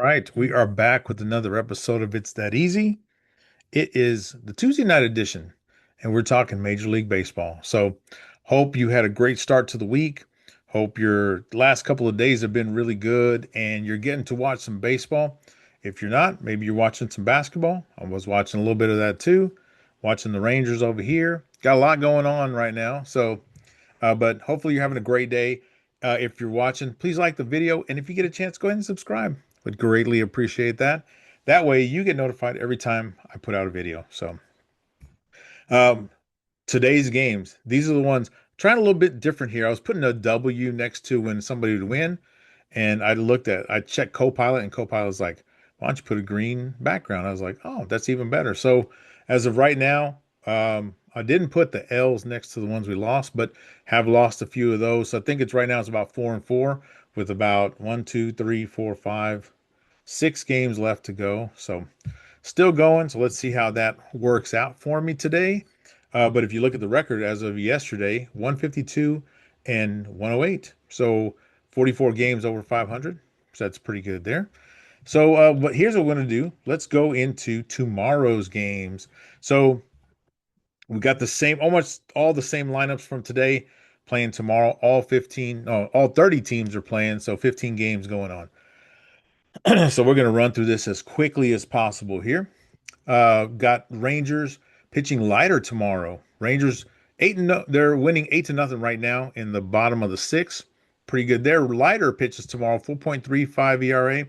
right, we are back with another episode of It's That Easy. It is the Tuesday night edition, and we're talking Major League Baseball. So, hope you had a great start to the week. Hope your last couple of days have been really good and you're getting to watch some baseball. If you're not, maybe you're watching some basketball. I was watching a little bit of that too, watching the Rangers over here. Got a lot going on right now. But hopefully you're having a great day. If you're watching, please like the video. And if you get a chance, go ahead and subscribe. Would greatly appreciate that. That way you get notified every time I put out a video. Um, Today's games, these are the ones trying a little bit different here. I was putting a W next to when somebody would win. And I checked Copilot, and Copilot was like, why don't you put a green background? I was like, oh, that's even better. So as of right now, I didn't put the L's next to the ones we lost, but have lost a few of those. So I think it's right now it's about 4-4 with about one, two, three, four, five, 6 games left to go. So still going. So let's see how that works out for me today. But if you look at the record as of yesterday, 152 and 108. So 44 games over 500. So that's pretty good there. But here's what we're going to do. Let's go into tomorrow's games. So we got the same, almost all the same lineups from today playing tomorrow. All 15, no, all 30 teams are playing. So 15 games going on. So we're going to run through this as quickly as possible here. Got Rangers pitching lighter tomorrow. Rangers they're winning 8-0 right now in the bottom of the sixth. Pretty good. Their lighter pitches tomorrow, 4.35 ERA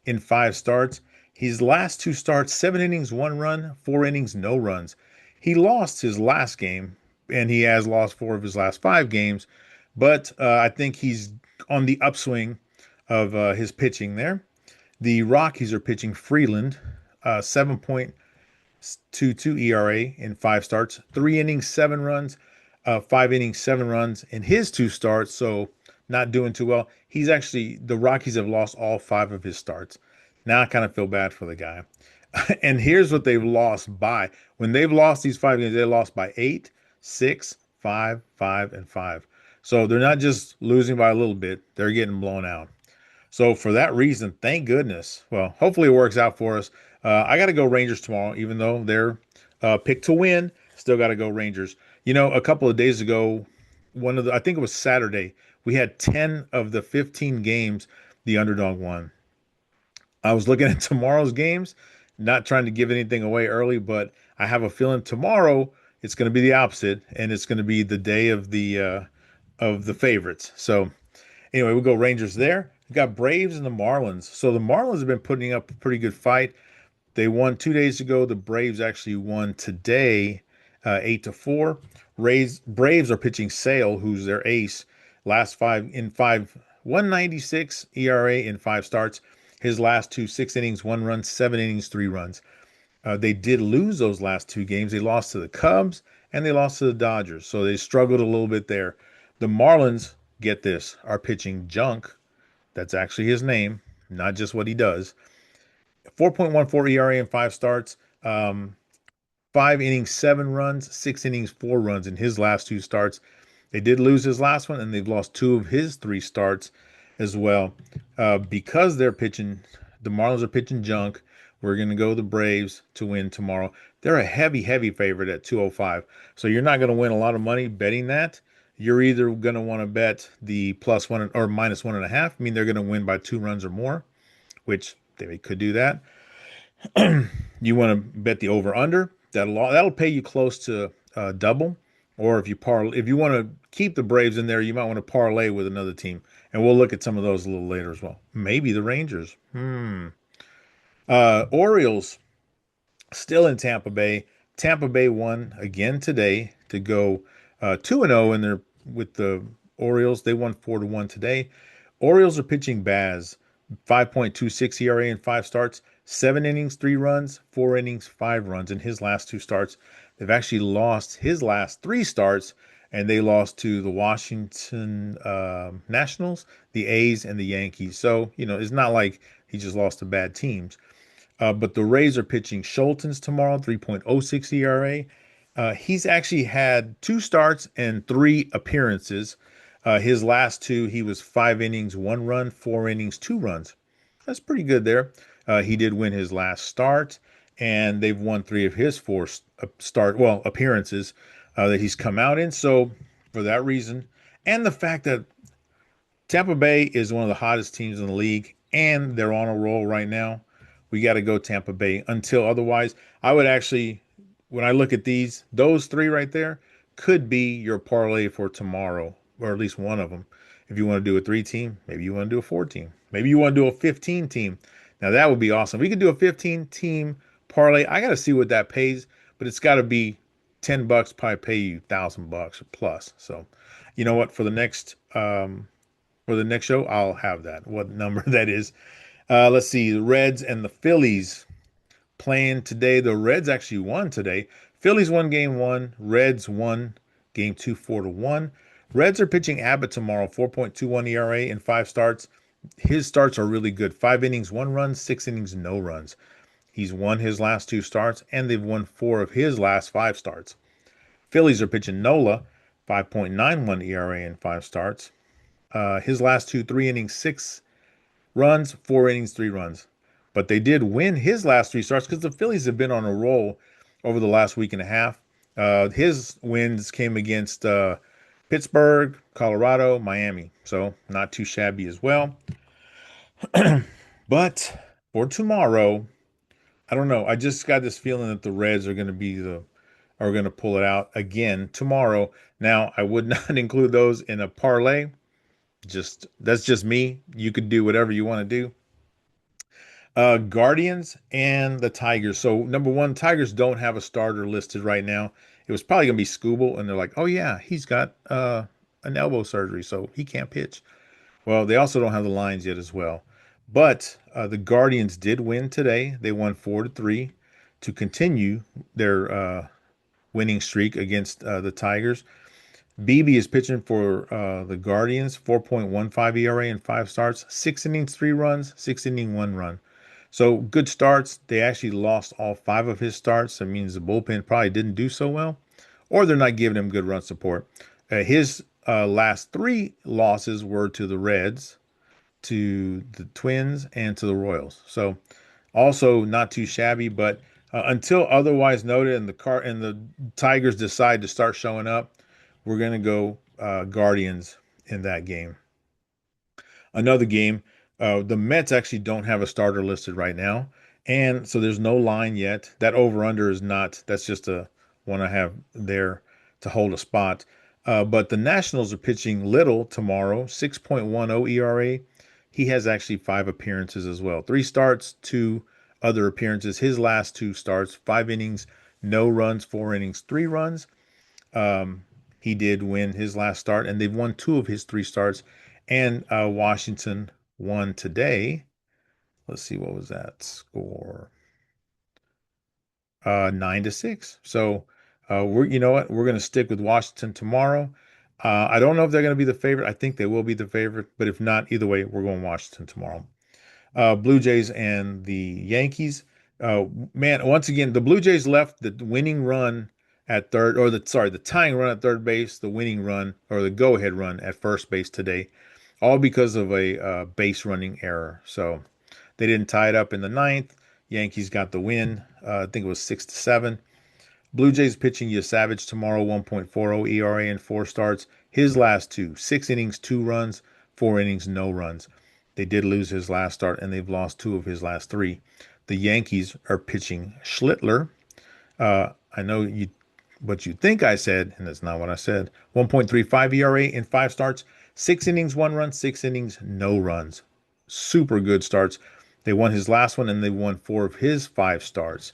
in 5 starts. His last 2 starts, 7 innings, 1 run, 4 innings, no runs. He lost his last game, and he has lost 4 of his last 5 games. But I think he's on the upswing of his pitching there. The Rockies are pitching Freeland, 7.22 ERA in 5 starts, 3 innings, 7 runs, 5 innings, 7 runs in his 2 starts. So not doing too well. The Rockies have lost all 5 of his starts. Now I kind of feel bad for the guy. And here's what they've lost by. When they've lost these 5 games, they lost by 8, 6, 5, 5, and 5. So they're not just losing by a little bit, they're getting blown out. So for that reason, thank goodness. Well, hopefully it works out for us. I got to go Rangers tomorrow, even though they're picked to win. Still got to go Rangers. A couple of days ago, I think it was Saturday, we had 10 of the 15 games the underdog won. I was looking at tomorrow's games, not trying to give anything away early, but I have a feeling tomorrow it's going to be the opposite, and it's going to be the day of the favorites. So anyway, we'll go Rangers there. We got Braves and the Marlins. So the Marlins have been putting up a pretty good fight. They won 2 days ago. The Braves actually won today, 8-4. Braves are pitching Sale, who's their ace. Last five in five, 196 ERA in 5 starts. His last 6 innings, 1 run, 7 innings, 3 runs. They did lose those last 2 games. They lost to the Cubs and they lost to the Dodgers. So they struggled a little bit there. The Marlins, get this, are pitching Junk. That's actually his name, not just what he does. 4.14 ERA in 5 starts, 5 innings, 7 runs, 6 innings, 4 runs in his last 2 starts. They did lose his last one, and they've lost 2 of his 3 starts as well. Because the Marlins are pitching Junk. We're going to go the Braves to win tomorrow. They're a heavy, heavy favorite at 205. So you're not going to win a lot of money betting that. You're either going to want to bet the +1 or -1.5. I mean, they're going to win by 2 runs or more, which they could do that. You want to bet the over under. That'll pay you close to double. Or if you want to keep the Braves in there, you might want to parlay with another team. And we'll look at some of those a little later as well. Maybe the Rangers. Orioles still in Tampa Bay. Tampa Bay won again today to go 2-0 in their with the Orioles. They won 4-1 today. Orioles are pitching Baz, 5.26 ERA in 5 starts, 7 innings, 3 runs, 4 innings, 5 runs in his last 2 starts. They've actually lost his last 3 starts, and they lost to the Washington Nationals, the A's, and the Yankees. So, it's not like he just lost to bad teams. But the Rays are pitching Schultz tomorrow, 3.06 ERA. He's actually had 2 starts and 3 appearances. His last 2, he was 5 innings, 1 run, 4 innings, 2 runs. that's pretty good there. He did win his last start, and they've won three of his four appearances that he's come out in. So for that reason, and the fact that Tampa Bay is one of the hottest teams in the league, and they're on a roll right now. We got to go Tampa Bay until otherwise. I would actually, when I look at those three right there could be your parlay for tomorrow, or at least one of them. If you want to do a three team, maybe you want to do a four team, maybe you want to do a 15 team. Now that would be awesome. We could do a 15 team parlay. I got to see what that pays, but it's got to be $10, probably pay you $1,000 or plus. So, you know what? For the next show, I'll have that. What number that is. Let's see. The Reds and the Phillies playing today. The Reds actually won today. Phillies won game one. Reds won game two, 4-1. Reds are pitching Abbott tomorrow, 4.21 ERA in five starts. His starts are really good. 5 innings, 1 run, 6 innings, no runs. He's won his last two starts, and they've won four of his last five starts. Phillies are pitching Nola, 5.91 ERA in five starts. His last two, 3 innings, 6 runs, 4 innings, 3 runs. But they did win his last three starts because the Phillies have been on a roll over the last week and a half. His wins came against Pittsburgh, Colorado, Miami. So not too shabby as well. But for tomorrow, I don't know. I just got this feeling that the Reds are going to pull it out again tomorrow. Now, I would not include those in a parlay. Just that's just me. You could do whatever you want to do. Guardians and the Tigers. So number one, Tigers don't have a starter listed right now. It was probably gonna be Scooble, and they're like, oh yeah, he's got an elbow surgery, so he can't pitch. Well, they also don't have the lines yet as well. But the Guardians did win today. They won 4-3 to continue their winning streak against the Tigers. BB is pitching for the Guardians, 4.15 ERA in five starts, 6 innings, 3 runs, 6 inning, 1 run. So good starts. They actually lost all five of his starts. That means the bullpen probably didn't do so well, or they're not giving him good run support. His last three losses were to the Reds, to the Twins, and to the Royals. So also not too shabby, but until otherwise noted, and the Tigers decide to start showing up, we're gonna go Guardians in that game. Another game, the Mets actually don't have a starter listed right now, and so there's no line yet. That over under is not. That's just a one I have there to hold a spot. But the Nationals are pitching Little tomorrow, 6.10 ERA. He has actually five appearances as well. Three starts, two other appearances. His last two starts, 5 innings, no runs, 4 innings, 3 runs. He did win his last start, and they've won two of his three starts. And Washington won today. Let's see, what was that score? 9-6. So you know what? We're going to stick with Washington tomorrow. I don't know if they're going to be the favorite. I think they will be the favorite, but if not, either way, we're going Washington tomorrow. Blue Jays and the Yankees. Man, once again, the Blue Jays left the winning run at third, or the tying run at third base, the winning run, or the go-ahead run at first base today, all because of a base running error. So they didn't tie it up in the ninth. Yankees got the win. I think it was 6-7. Blue Jays pitching you Savage tomorrow, 1.40 ERA in four starts. His last two, 6 innings, 2 runs, 4 innings, no runs. They did lose his last start, and they've lost two of his last three. The Yankees are pitching Schlittler. I know what you think I said, and that's not what I said. 1.35 ERA in five starts, 6 innings, 1 run, 6 innings, no runs. Super good starts. They won his last one, and they won four of his five starts.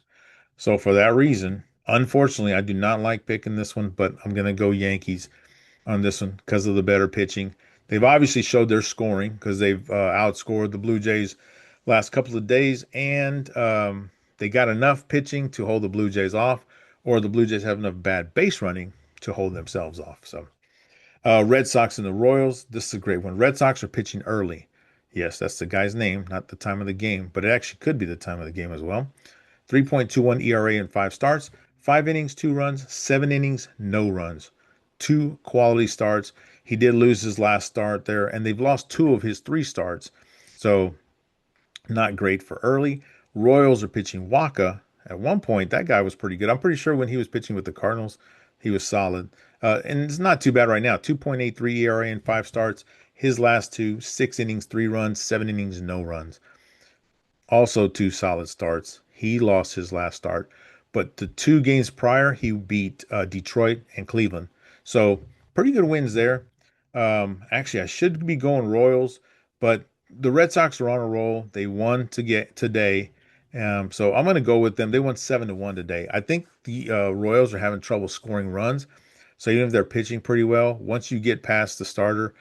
So for that reason, unfortunately, I do not like picking this one, but I'm going to go Yankees on this one because of the better pitching. They've obviously showed their scoring because they've outscored the Blue Jays last couple of days, and they got enough pitching to hold the Blue Jays off, or the Blue Jays have enough bad base running to hold themselves off. So Red Sox and the Royals. This is a great one. Red Sox are pitching early. Yes, that's the guy's name, not the time of the game, but it actually could be the time of the game as well. 3.21 ERA in five starts, 5 innings, 2 runs, 7 innings, no runs. Two quality starts. He did lose his last start there, and they've lost two of his three starts. So Not great for early. Royals are pitching Waka. At one point, that guy was pretty good. I'm pretty sure when he was pitching with the Cardinals, he was solid. And it's not too bad right now. 2.83 ERA in 5 starts. His last two, 6 innings, 3 runs, 7 innings, no runs. Also, two solid starts. He lost his last start, but the 2 games prior, he beat Detroit and Cleveland. So, pretty good wins there. Actually, I should be going Royals, but the Red Sox are on a roll. They won to get today. So I'm going to go with them. They won 7-1 today. I think the Royals are having trouble scoring runs. So even if they're pitching pretty well, once you get past the starter,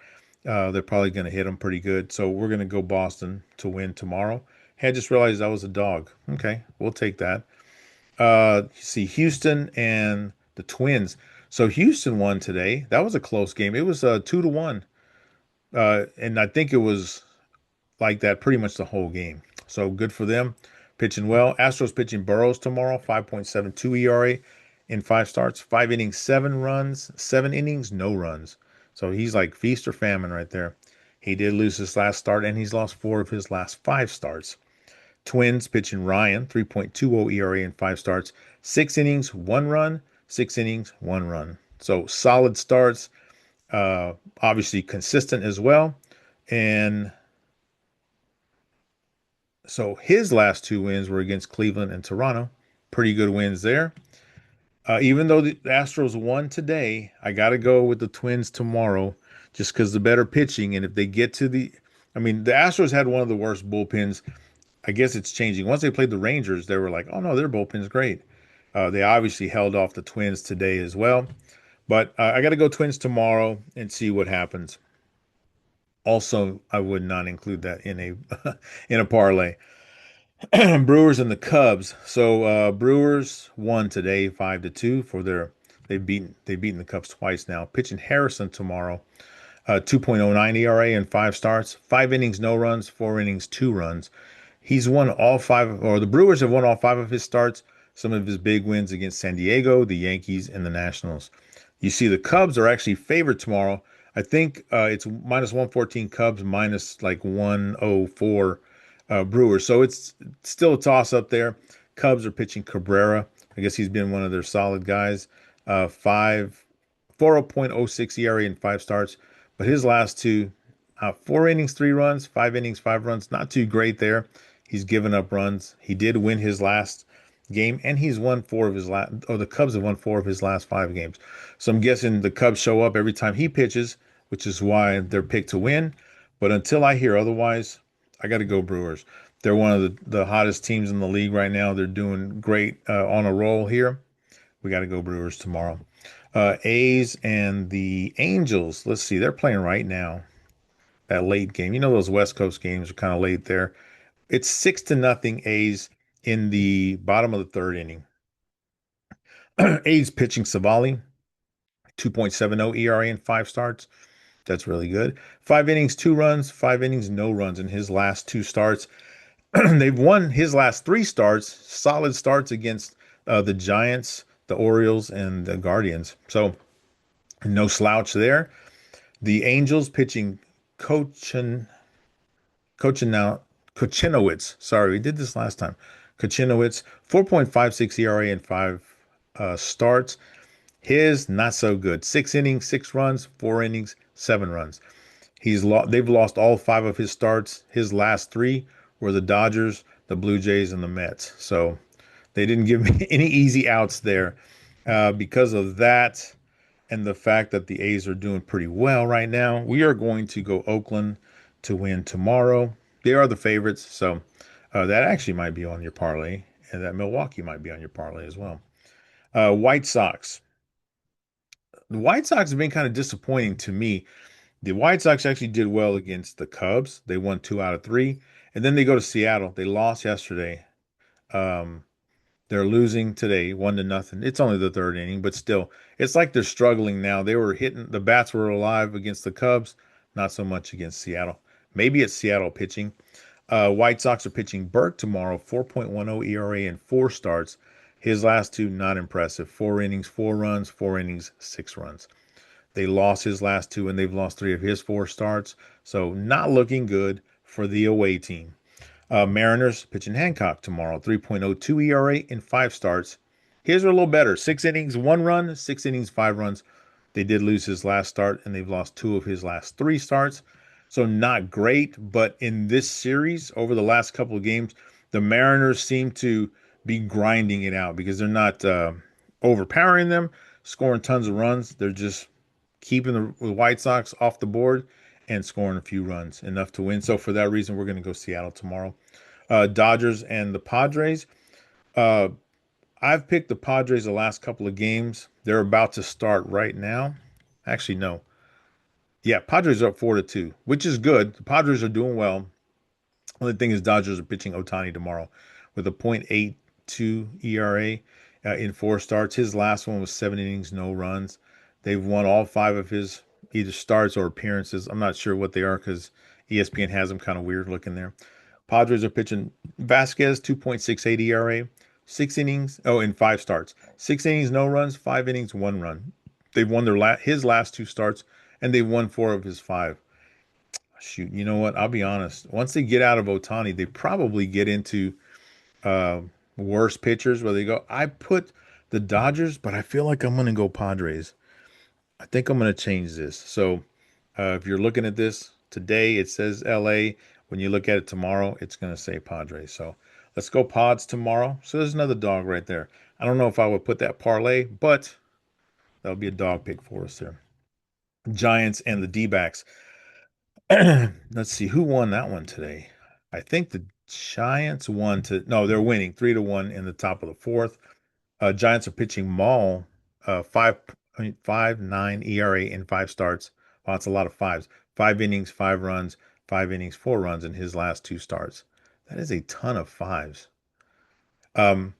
they're probably going to hit them pretty good. So we're going to go Boston to win tomorrow. Hey, I just realized that was a dog. Okay, we'll take that. You see Houston and the Twins. So Houston won today. That was a close game. It was 2-1. And I think it was like that pretty much the whole game. So good for them. Pitching well. Astros pitching Burrows tomorrow, 5.72 ERA in 5 starts, 5 innings, 7 runs, 7 innings, no runs. So he's like feast or famine right there. He did lose his last start, and he's lost 4 of his last 5 starts. Twins pitching Ryan, 3.20 ERA in 5 starts, 6 innings, 1 run, 6 innings, 1 run. So solid starts, obviously consistent as well. And so his last 2 wins were against Cleveland and Toronto. Pretty good wins there. Even though the Astros won today, I got to go with the Twins tomorrow just because the better pitching. And if they get to I mean, the Astros had one of the worst bullpens. I guess it's changing. Once they played the Rangers, they were like, oh no, their bullpen's great. They obviously held off the Twins today as well. But I got to go Twins tomorrow and see what happens. Also, I would not include that in a in a parlay. Brewers and the Cubs. So Brewers won today 5-2 for their they've beaten the Cubs twice now. Pitching Harrison tomorrow. 2.09 ERA in 5 starts, 5 innings, no runs, 4 innings, 2 runs. He's won all five, or the Brewers have won all 5 of his starts. Some of his big wins against San Diego, the Yankees, and the Nationals. You see, the Cubs are actually favored tomorrow. I think it's minus 114 Cubs, minus like 104 Brewers. So it's still a toss up there. Cubs are pitching Cabrera. I guess he's been one of their solid guys. 4.06 ERA in 5 starts, but his last two, 4 innings, 3 runs, 5 innings, 5 runs, not too great there. He's given up runs. He did win his last game, and he's won 4 of his last, or the Cubs have won 4 of his last 5 games. So I'm guessing the Cubs show up every time he pitches, which is why they're picked to win. But until I hear otherwise, I got to go Brewers. They're one of the hottest teams in the league right now. They're doing great on a roll here. We got to go Brewers tomorrow. A's and the Angels. Let's see. They're playing right now. That late game. You know those West Coast games are kind of late there. It's 6-0 A's in the bottom of the third inning. A's pitching Savali, 2.70 ERA in 5 starts. That's really good. 5 innings, 2 runs, 5 innings, no runs in his last 2 starts. They've won his last 3 starts, solid starts against the Giants, the Orioles, and the Guardians. So no slouch there. The Angels pitching Cochin, Kochinowitz. Sorry, we did this last time. Kochinowitz, 4.56 ERA in 5 starts. His not so good. 6 innings, 6 runs, 4 innings, 7 runs. They've lost all 5 of his starts. His last 3 were the Dodgers, the Blue Jays, and the Mets. So they didn't give me any easy outs there. Because of that and the fact that the A's are doing pretty well right now, we are going to go Oakland to win tomorrow. They are the favorites, so that actually might be on your parlay, and that Milwaukee might be on your parlay as well. White Sox. The White Sox have been kind of disappointing to me. The White Sox actually did well against the Cubs. They won 2 out of 3, and then they go to Seattle. They lost yesterday. Um, They're losing today, 1-0. It's only the third inning, but still, it's like they're struggling now. They were hitting, the bats were alive against the Cubs, not so much against Seattle. Maybe it's Seattle pitching. White Sox are pitching Burke tomorrow, 4.10 ERA in 4 starts. His last two, not impressive. 4 innings, 4 runs, 4 innings, 6 runs. They lost his last two, and they've lost 3 of his 4 starts. So not looking good for the away team. Mariners pitching Hancock tomorrow, 3.02 ERA in 5 starts. His are a little better. 6 innings, 1 run, 6 innings, 5 runs. They did lose his last start, and they've lost 2 of his last 3 starts. So not great, but in this series, over the last couple of games, the Mariners seem to be grinding it out because they're not overpowering them, scoring tons of runs. They're just keeping the White Sox off the board and scoring a few runs, enough to win. So for that reason, we're going to go Seattle tomorrow. Dodgers and the Padres. Uh, I've picked the Padres the last couple of games. They're about to start right now. Actually, no. Yeah, Padres are up 4-2, which is good. The Padres are doing well. Only thing is, Dodgers are pitching Otani tomorrow with a .82 ERA in 4 starts. His last one was 7 innings, no runs. They've won all 5 of his either starts or appearances. I'm not sure what they are because ESPN has them kind of weird looking there. Padres are pitching Vasquez, 2.68 ERA, 6 innings. Oh, in 5 starts. 6 innings, no runs, 5 innings, 1 run. They've won his last 2 starts, and they've won 4 of his 5. Shoot, you know what? I'll be honest. Once they get out of Otani, they probably get into uh, worse pitchers where they go. I put the Dodgers, but I feel like I'm going to go Padres. I think I'm going to change this. So if you're looking at this today, it says LA. When you look at it tomorrow, it's going to say Padres. So let's go Pods tomorrow. So there's another dog right there. I don't know if I would put that parlay, but that'll be a dog pick for us there. Giants and the D-backs. Let's see who won that one today. I think the Giants won to no, they're winning 3-1 in the top of the fourth. Giants are pitching Maul, 5.59 ERA in 5 starts. Wow, that's a lot of fives. 5 innings, 5 runs, 5 innings, 4 runs in his last 2 starts. That is a ton of fives. Um,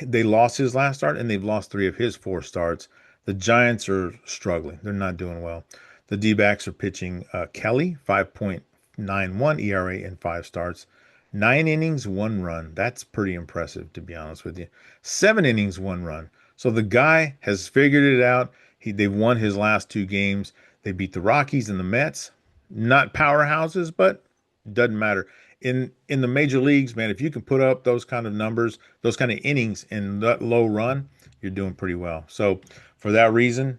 they lost his last start and they've lost 3 of his 4 starts. The Giants are struggling. They're not doing well. The D-backs are pitching Kelly, 5.91 ERA in 5 starts. 9 innings, 1 run. That's pretty impressive, to be honest with you. 7 innings, 1 run. So the guy has figured it out. They've won his last 2 games. They beat the Rockies and the Mets. Not powerhouses, but doesn't matter. In the major leagues, man, if you can put up those kind of numbers, those kind of innings in that low run, you're doing pretty well. So for that reason,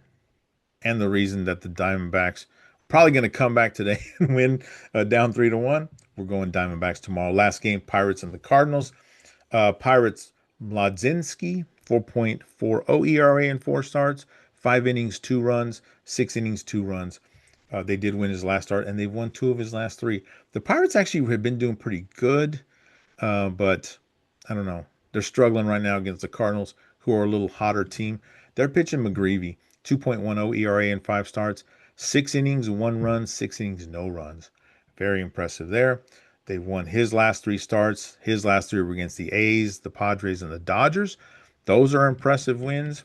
and the reason that the Diamondbacks probably going to come back today and win down 3-1, we're going Diamondbacks tomorrow. Last game, Pirates and the Cardinals. Pirates Mlodzinski, 4.40 ERA in 4 starts, 5 innings, 2 runs, 6 innings, 2 runs. They did win his last start, and they've won 2 of his last 3. The Pirates actually have been doing pretty good, but I don't know. They're struggling right now against the Cardinals, who are a little hotter team. They're pitching McGreevy, 2.10 ERA in 5 starts, 6 innings, 1 run, 6 innings, no runs. Very impressive there. They've won his last 3 starts. His last 3 were against the A's, the Padres, and the Dodgers. Those are impressive wins.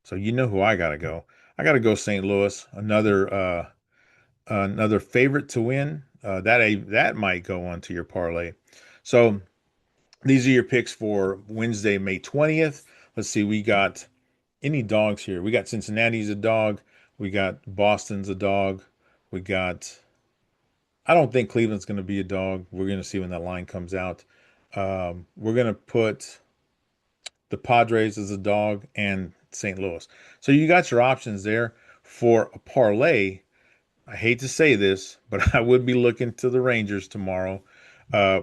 So you know who I gotta go. I gotta go St. Louis. Another favorite to win. That might go on to your parlay. So these are your picks for Wednesday, May 20th. Let's see, we got any dogs here. We got Cincinnati's a dog. We got Boston's a dog. We got, I don't think Cleveland's going to be a dog. We're going to see when that line comes out. We're going to put the Padres as a dog and St. Louis. So you got your options there for a parlay. I hate to say this, but I would be looking to the Rangers tomorrow. Uh,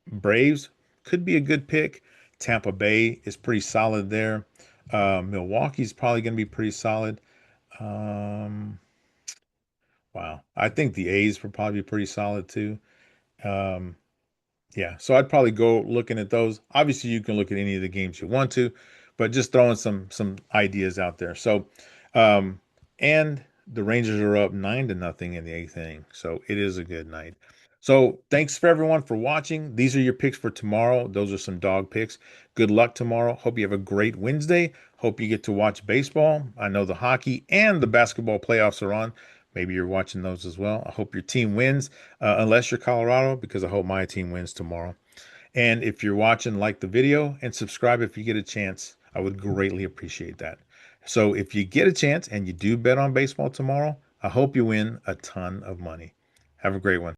Braves could be a good pick. Tampa Bay is pretty solid there. Milwaukee's probably going to be pretty solid. Um, wow. I think the A's will probably be pretty solid too. Um, yeah, so I'd probably go looking at those. Obviously, you can look at any of the games you want to, but just throwing some ideas out there. So, um, and the Rangers are up 9-0 in the eighth inning, so it is a good night. So, thanks for everyone for watching. These are your picks for tomorrow. Those are some dog picks. Good luck tomorrow. Hope you have a great Wednesday. Hope you get to watch baseball. I know the hockey and the basketball playoffs are on. Maybe you're watching those as well. I hope your team wins, unless you're Colorado, because I hope my team wins tomorrow. And if you're watching, like the video and subscribe if you get a chance. I would greatly appreciate that. So if you get a chance and you do bet on baseball tomorrow, I hope you win a ton of money. Have a great one.